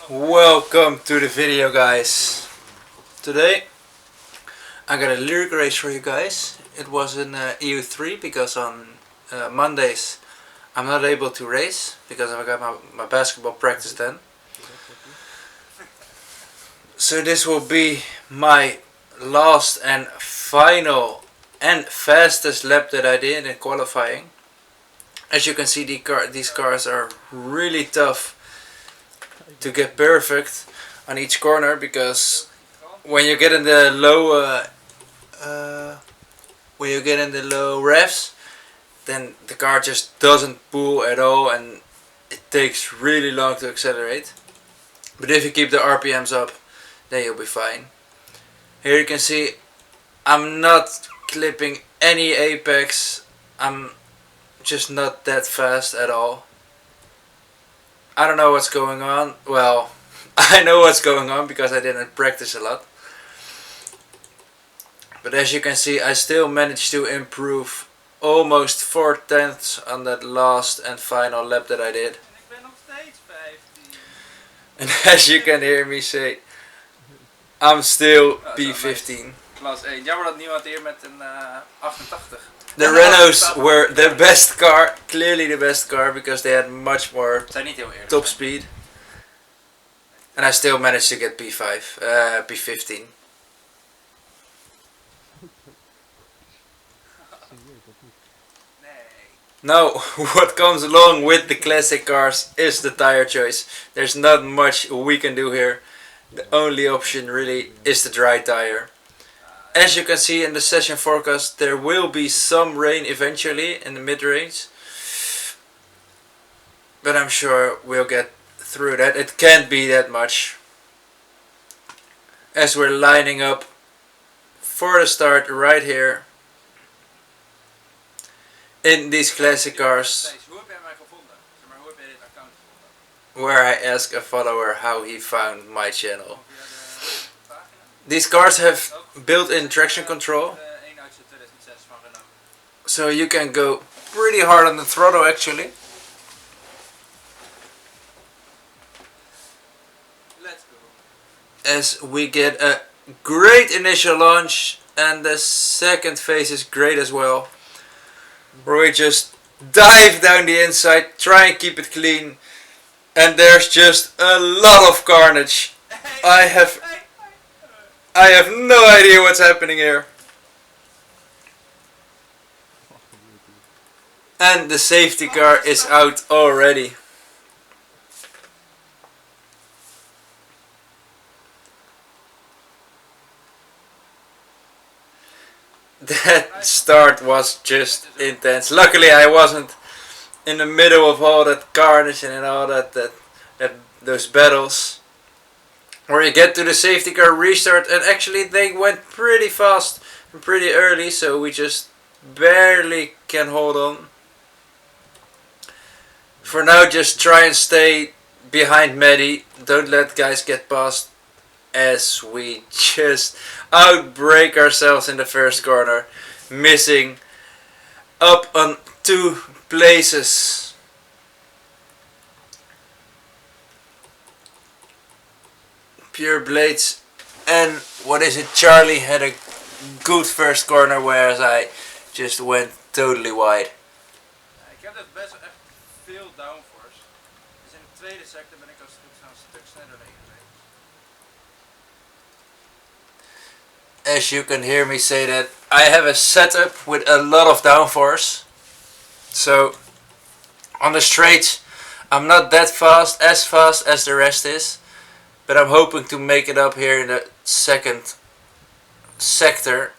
Welcome to the video, guys. Today I got a lyric race for you guys. It was in EU3 because on Mondays I'm not able to race because I got my basketball practice then. So this will be my last and final and fastest lap that I did in qualifying. As you can see, these cars are really tough to get perfect on each corner, because when you get in the low revs, then the car just doesn't pull at all and it takes really long to accelerate. But if you keep the RPMs up, then you'll be fine. Here you can see I'm not clipping any apex. I'm just not that fast at all. I don't know what's going on. Well, I know what's going on because I didn't practice a lot. But as you can see, I still managed to improve almost 4/10 on that last and final lap that I did. And as you can hear me say, I'm still P15. Klas 1. Jammer dat niemand hier met een 88. The Renaults were the best car, clearly the best car, because they had much more top speed. And I still managed to get P15. Now, what comes along with the classic cars is the tire choice. There's not much we can do here. The only option really is the dry tire. As you can see in the session forecast, there will be some rain eventually in the mid-range. But I'm sure we'll get through that. It can't be that much. As we're lining up for the start right here in these classic cars, where I ask a follower how he found my channel. These cars have built-in traction control, so you can go pretty hard on the throttle actually. As we get a great initial launch, and the second phase is great as well, where we just dive down the inside, try and keep it clean, and there's just a lot of carnage. I have no idea what's happening here. And the safety car is out already. That start was just intense. Luckily I wasn't in the middle of all that carnage and all those battles. Where you get to the safety car restart, and actually they went pretty fast and pretty early, so we just barely can hold on. For now, just try and stay behind Maddie. Don't let guys get past, as we just outbrake ourselves in the first corner, missing up on 2 places. Pure blades. And what is it, Charlie had a good first corner, whereas I just went totally wide. Ik heb dat best echt veel downforce. Dus in de tweede sector ben ik als het goed is een stuk sneller gereden. As you can hear me say that, I have a setup with a lot of downforce. So on the straights I'm not that fast as the rest is. But I'm hoping to make it up here in the second sector,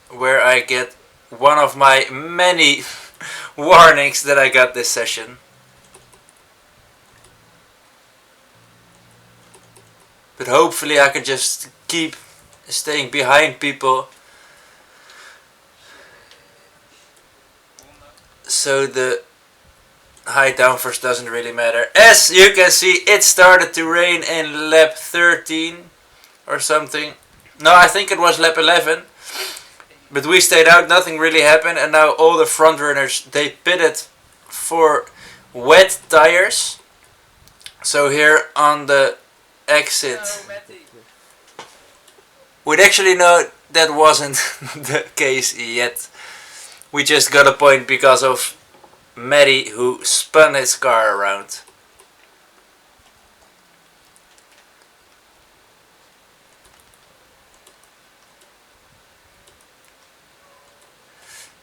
where I get one of my many warnings that I got this session. But hopefully I can just keep staying behind people, so the high downforce doesn't really matter. As you can see, it started to rain in lap 13 or something. No, I think it was lap 11. But we stayed out, nothing really happened, and now all the front runners, they pitted for wet tires. So here on the exit. No, Matty. We'd actually know that wasn't the case yet. We just got a point because of Matty, who spun his car around.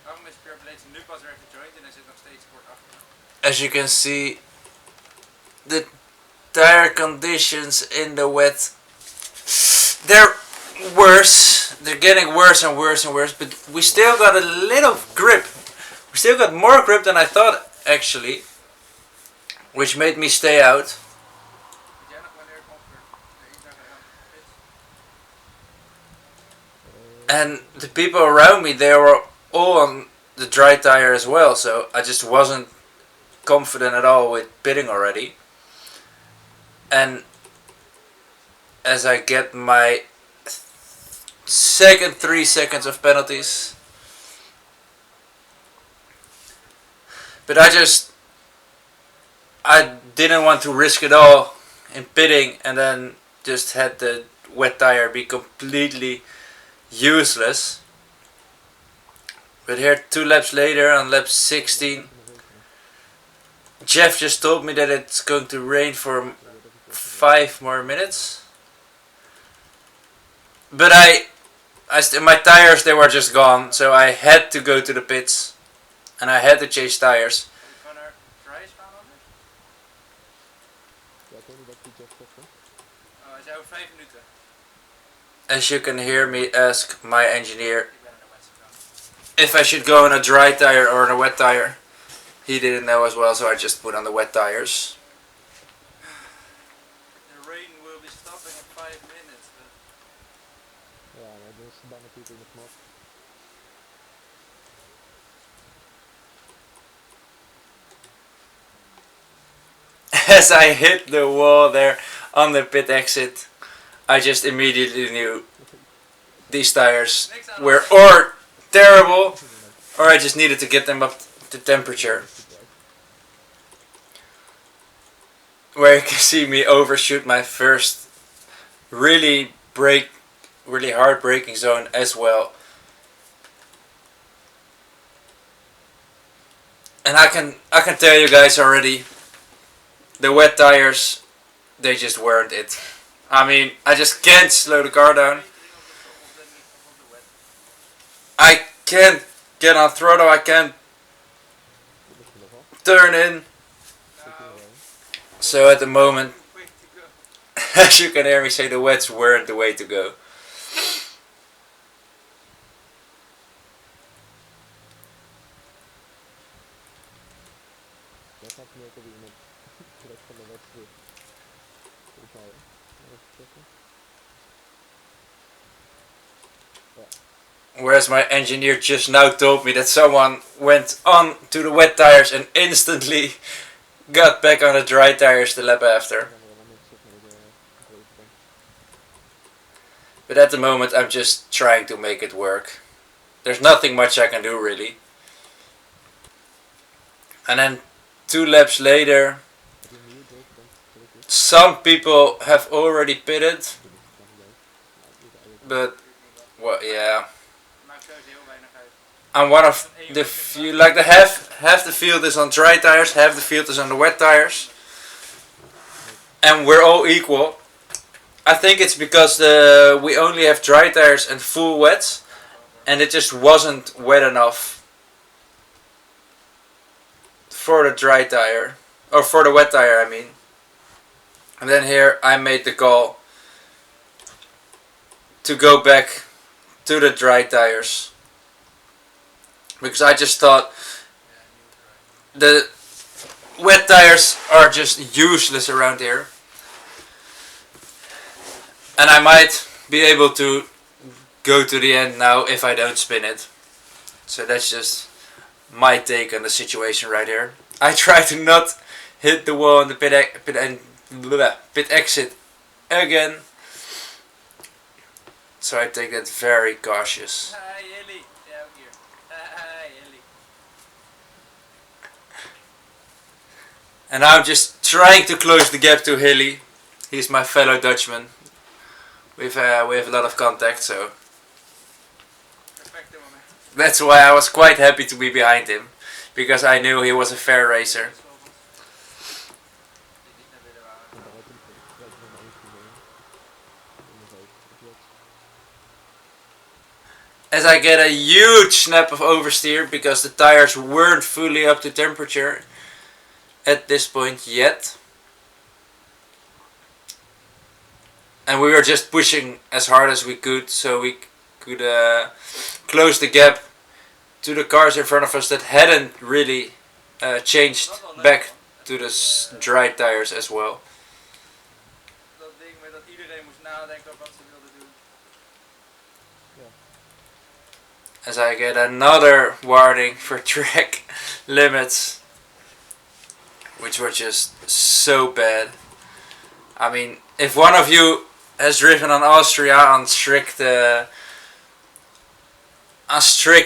Waarom is Pure Blades nu pas weer gejoind en hij zit nog steeds kort achter? As you can see, the tire conditions in the wet, they're worse. They're getting worse and worse and worse, but we still got a little grip. We still got more grip than I thought, actually, which made me stay out. Weet jij nog wanneer het ongeveer de iets naar de pits? And the people around me, they were all on the dry tire as well, so I just wasn't confident at all with pitting already. And as I get my second 3 seconds of penalties, but I didn't want to risk it all in pitting and then just had the wet tire be completely useless. But here 2 laps later, on lap 16, Jeff just told me that it's going to rain for 5 more minutes. But my tires, they were just gone, so I had to go to the pits and I had to change tires. Van haar dry is gaan anders? Ja, ik weet niet wat die Jeff zegt, hè. Oh, hij zei over 5 minuten. As you can hear me ask my engineer Ik ben er naar wet gegaan. if I should go on a dry tire or on a wet tire. He didn't know as well, so I just put on the wet tires. The rain will be stopping in 5 minutes. But Ja, maar dat is dan natuurlijk nog nat. As I hit the wall there on the pit exit, I just immediately knew these tires were or terrible, or I just needed to get them up to temperature. Where you can see me overshoot my first really hard braking zone as well. And I can tell you guys already, the wet tires, they just weren't it. I mean, I just can't slow the car down. I can't get on throttle, I can't turn in. So at the moment, way to go. as you can hear me say, the wets weren't the way to go. Dat gaat nu ook alweer iemand direct van de wedstrijd. Volgens mij, hè. Even checken. Whereas my engineer just now told me that someone went on to the wet tires and instantly got back on the dry tires the lap after. Dan gaan we dan niks op met de grote bank. But at the moment I'm just trying to make it work. There's nothing much I can do really. And then 2 laps later, Heb je een nieuwe grote bank gelukkig? some people have already pitted, Dat is dan niet leuk. but well, yeah. Maakt sowieso heel weinig uit. I'm one of the few, like the half the field is on dry tires, half the field is on the wet tires, and we're all equal. I think it's because we only have dry tires and full wets, and it just wasn't wet enough for the dry tire, or for the wet tire I mean. And then here I made the call to go back to the dry tires, because I just thought the wet tires are just useless around here, and I might be able to go to the end now if I don't spin it. So that's just my take on the situation right here. I try to not hit the wall in the pit exit again, so I take that very cautious. Hi Ellie. Ja, ook hier. Hi Ellie. And I'm just trying to close the gap to Hilly, He's my fellow Dutchman. We have a lot of contact, so Respect, man. that's why I was quite happy to be behind him, because I knew he was a fair racer. Die niet naar binnen waren. En buiten krijg je nog maar 1 keer mee. In de 5 objects. As I get a huge snap of oversteer because the tires weren't fully up to temperature at this point yet. And we were just pushing as hard as we could so we could close the gap to the cars in front of us that hadn't really changed back to the dry tires as well. Dat ding met dat iedereen moest nadenken over wat ze wilden doen. As I get another warning for track limits, which were just so bad. I mean, if one of you has driven on Austria on strict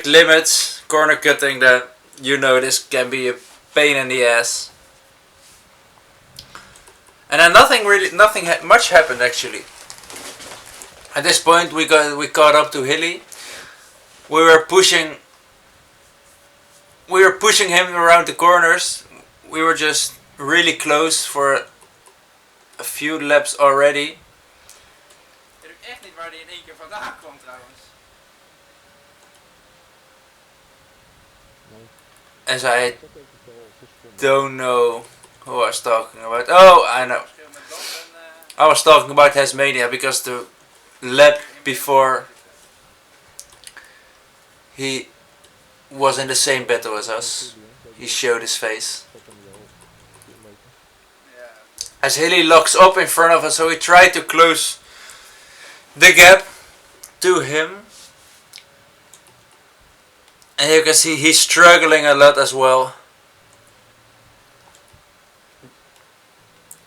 limits, corner cutting, then you know this can be a pain in the ass. And then nothing much happened actually. At this point we caught up to Hilly. We were pushing him around the corners. We were just really close for a few laps already. Ik weet echt niet waar die in één keer vandaan kwam trouwens. As I Dat denk ik wel 6 seconden. don't know who I was talking about. Oh, I know. Verschil met Bas en I was talking about Tasmania because the lap before he was in the same battle as us. He showed his face. Dat dan wel 4 meter. ja. As Hilly locks up in front of us, so we try to close the gap to him. And you can see he's struggling a lot as well.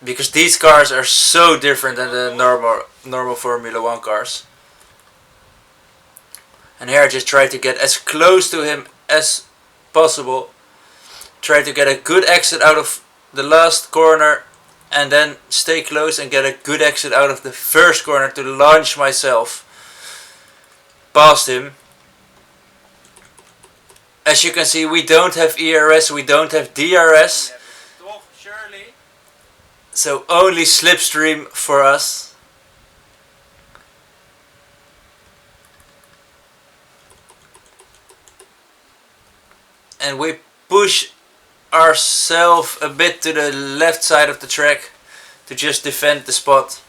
Because these cars are so different than the normal Formula 1 cars. And here I just try to get as close to him as possible. Try to get a good exit out of the last corner and then stay close and get a good exit out of the first corner to launch myself past him. As you can see, we don't have ERS, we don't have DRS, Ja, toch, Shirley. so only slipstream for us. And we push ourselves a bit to the left side of the track to just defend the spot.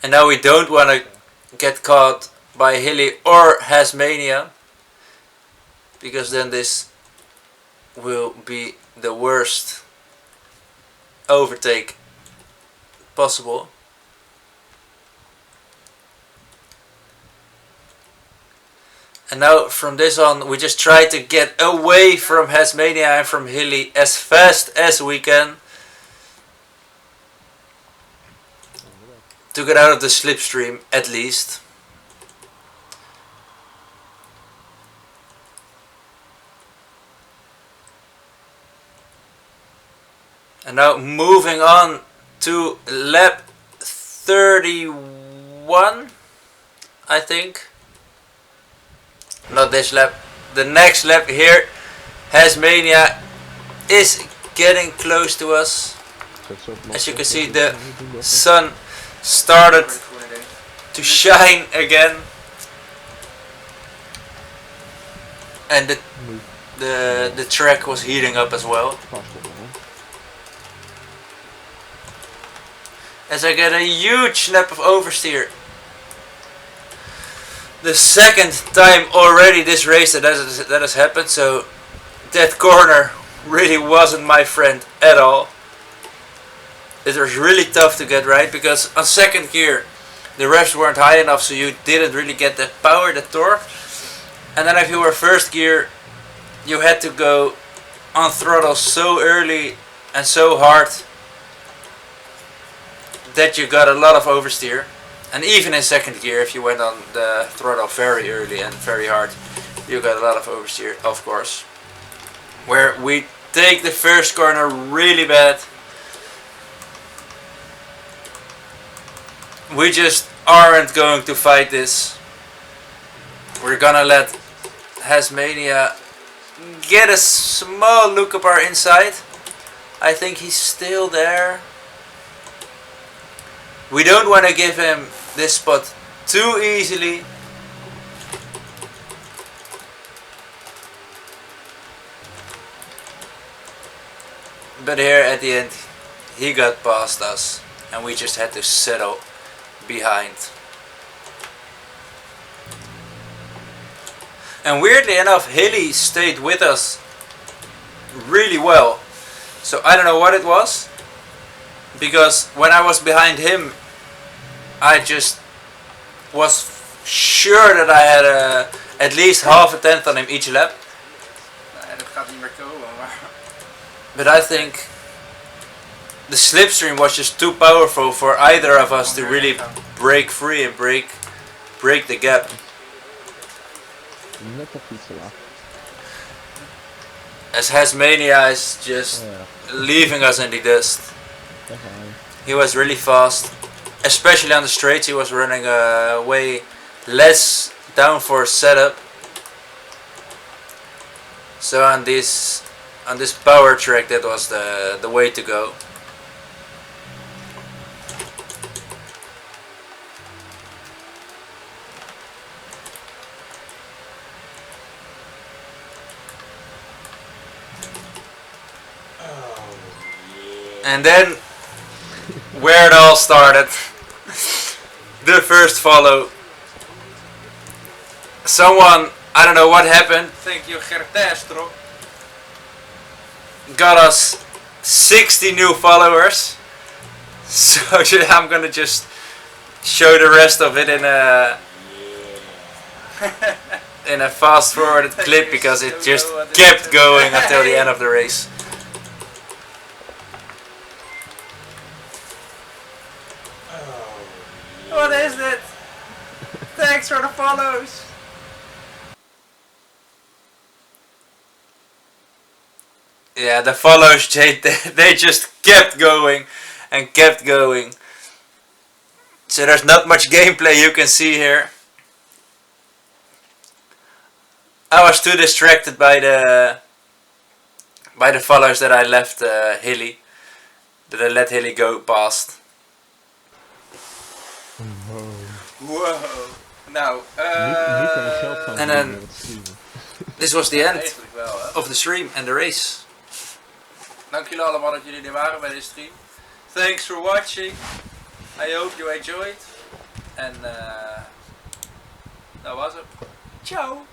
And now we don't want to get caught by Hilly or Hasmania, because then this will be the worst overtake possible. And now from this on we just try to get away from Hasmania and from Hilly as fast as we can to get out of the slipstream at least. And now moving on to lap 31, I think. Not this lap, the next lap here. Hasmania is getting close to us. As you can see, the sun started to shine again. And the track was heating up as well. As I get a huge snap of oversteer. The second time already this race that has happened, so that corner really wasn't my friend at all. It was really tough to get right, because on second gear the revs weren't high enough, so you didn't really get the power, the torque. And then if you were first gear, you had to go on throttle so early and so hard that you got a lot of oversteer. And even in second gear, if you went on the throttle very early and very hard, you got a lot of oversteer, of course. Where we take the first corner really bad. We just aren't going to fight this. We're gonna let Hasmania get a small look of our inside. I think he's still there. We don't want to give him this spot too easily. But here at the end he got past us and we just had to settle behind. And weirdly enough, Hilly stayed with us really well. So I don't know what it was, because when I was behind him I just was sure that I had at least half a tenth on him each lap. Nee, dat gaat niet meer komen, maar... But I think the slipstream was just too powerful for either of us to really break free and break the gap. Net of iets te laag. As Hasmania is just leaving us in the dust. He was really fast, especially on the straights. He was running a way less downforce setup. So on this power track, that was the way to go. And then, where it all started, the first follow. Someone, I don't know what happened, Thank you, Gertestro. got us 60 new followers. So I'm gonna just show the rest of it in a fast forwarded clip, because it just kept going until the end of the race. What is it? Thanks for the follows. Yeah, the follows, they just kept going and kept going. So there's not much gameplay you can see here. I was too distracted by the follows that I left Hilly. That I let Hilly go past. Wow. Nou, And then this was the end eigenlijk wel, hè. of the stream and the race. Dank jullie allemaal dat jullie er waren bij de stream. Thanks for watching. I hope you enjoyed. En dat was het. Ciao.